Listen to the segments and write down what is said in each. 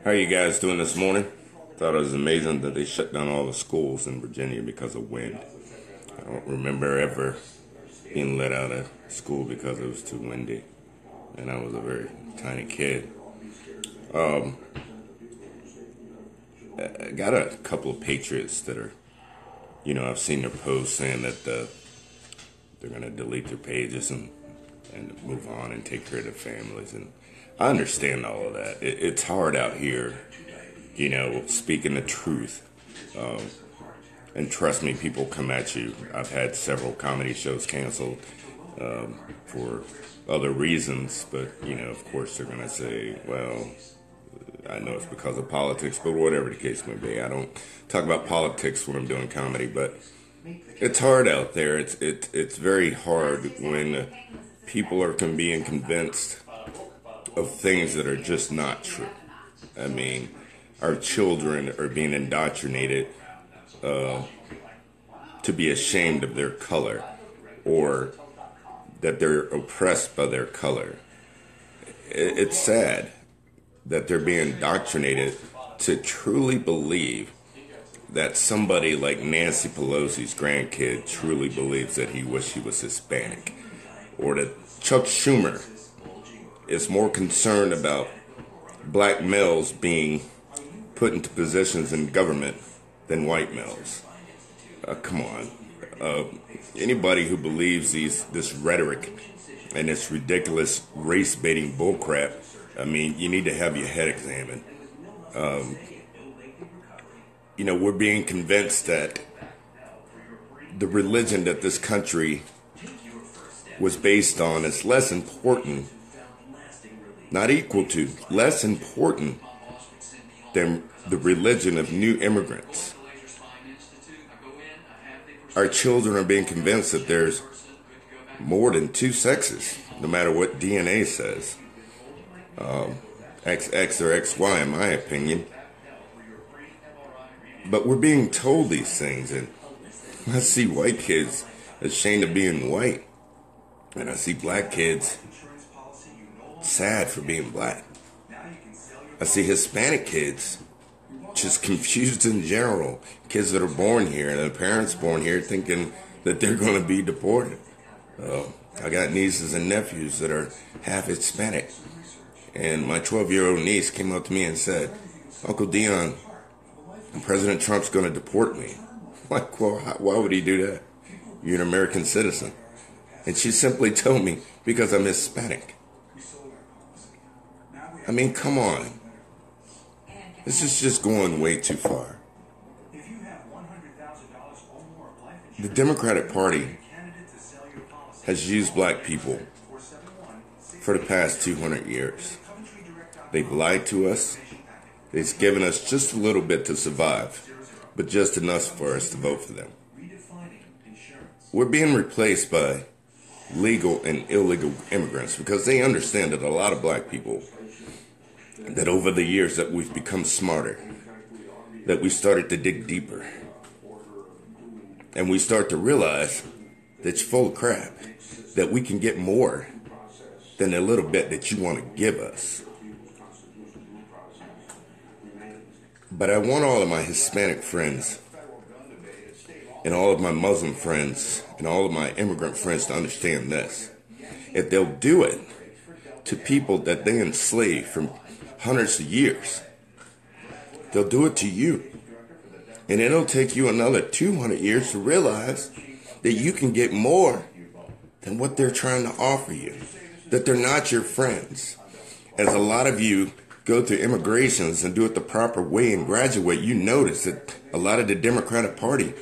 How you guys doing this morning? Thought it was amazing that they shut down all the schools in Virginia because of wind. I don't remember ever being let out of school because it was too windy, and I was a very tiny kid. I got a couple of patriots that are, I've seen their posts saying that they're going to delete their pages and move on and take care of their families. And I understand all of that. It's hard out here, speaking the truth. And trust me, people come at you. I've had several comedy shows canceled for other reasons, but, of course they're going to say, well, I know it's because of politics, but whatever the case may be. I don't talk about politics when I'm doing comedy, but it's hard out there. It's very hard when people are being convinced of things that are just not true. I mean, our children are being indoctrinated to be ashamed of their color, or that they're oppressed by their color. It's sad that they're being indoctrinated to truly believe that somebody like Nancy Pelosi's grandkid truly believes that he wished he was Hispanic, or that Chuck Schumer is more concerned about black males being put into positions in government than white males. Come on. Anybody who believes this rhetoric and this ridiculous race-baiting bullcrap, I mean, you need to have your head examined. We're being convinced that the religion that this country was based on is less important, not equal to, less important than the religion of new immigrants. Our children are being convinced that there's more than two sexes, no matter what DNA says. XX or XY, in my opinion. But we're being told these things, and I see white kids ashamed of being white, and I see black kids sad for being black. I see Hispanic kids just confused in general. Kids that are born here and their parents born here thinking that they're going to be deported. I got nieces and nephews that are half Hispanic. And my 12-year-old niece came up to me and said, Uncle Dion, President Trump's going to deport me. I'm like, well, why would he do that? You're an American citizen. And she simply told me, because I'm Hispanic. I mean, come on. This is just going way too far. The Democratic Party has used black people for the past 200 years. They've lied to us. They've given us just a little bit to survive, but just enough for us to vote for them. We're being replaced by legal and illegal immigrants because they understand that a lot of black people, that over the years that we've become smarter, that we started to dig deeper, and we start to realize that you're full of crap, that we can get more than a little bit that you want to give us. But I want all of my Hispanic friends and all of my Muslim friends and all of my immigrant friends to understand this. If they'll do it to people that they enslaved for hundreds of years, they'll do it to you. And it'll take you another 200 years to realize that you can get more than what they're trying to offer you, that they're not your friends. As a lot of you go through immigrations and do it the proper way and graduate, you notice that a lot of the Democratic Party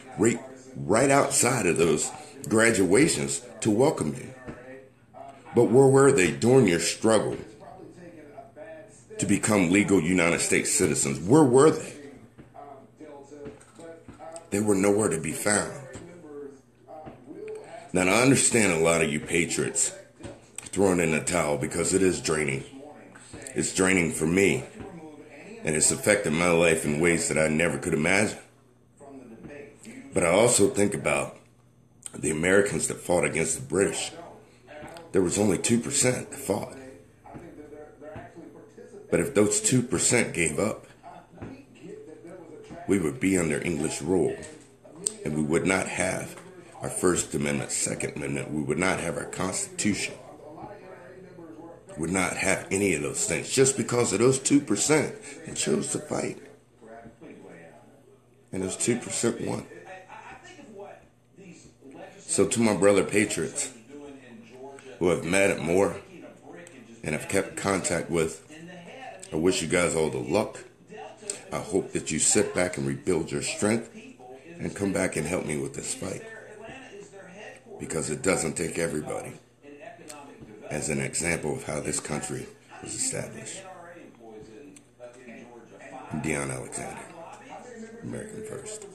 right outside of those graduations to welcome you. But where were they during your struggle to become legal United States citizens? Where were they? They were nowhere to be found. Now, I understand a lot of you patriots throwing in the towel because it is draining. It's draining for me, and it's affected my life in ways that I never could imagine. But I also think about the Americans that fought against the British. There was only 2% that fought. But if those 2% gave up, we would be under English rule, and we would not have our First Amendment, Second Amendment. We would not have our Constitution. Would not have any of those things just because of those 2% that chose to fight. And those 2% won. So to my brother patriots who have met at Moore and have kept contact with, I wish you guys all the luck. I hope that you sit back and rebuild your strength and come back and help me with this fight. Because it doesn't take everybody as an example of how this country was established. I'm Deion Alexander, American First.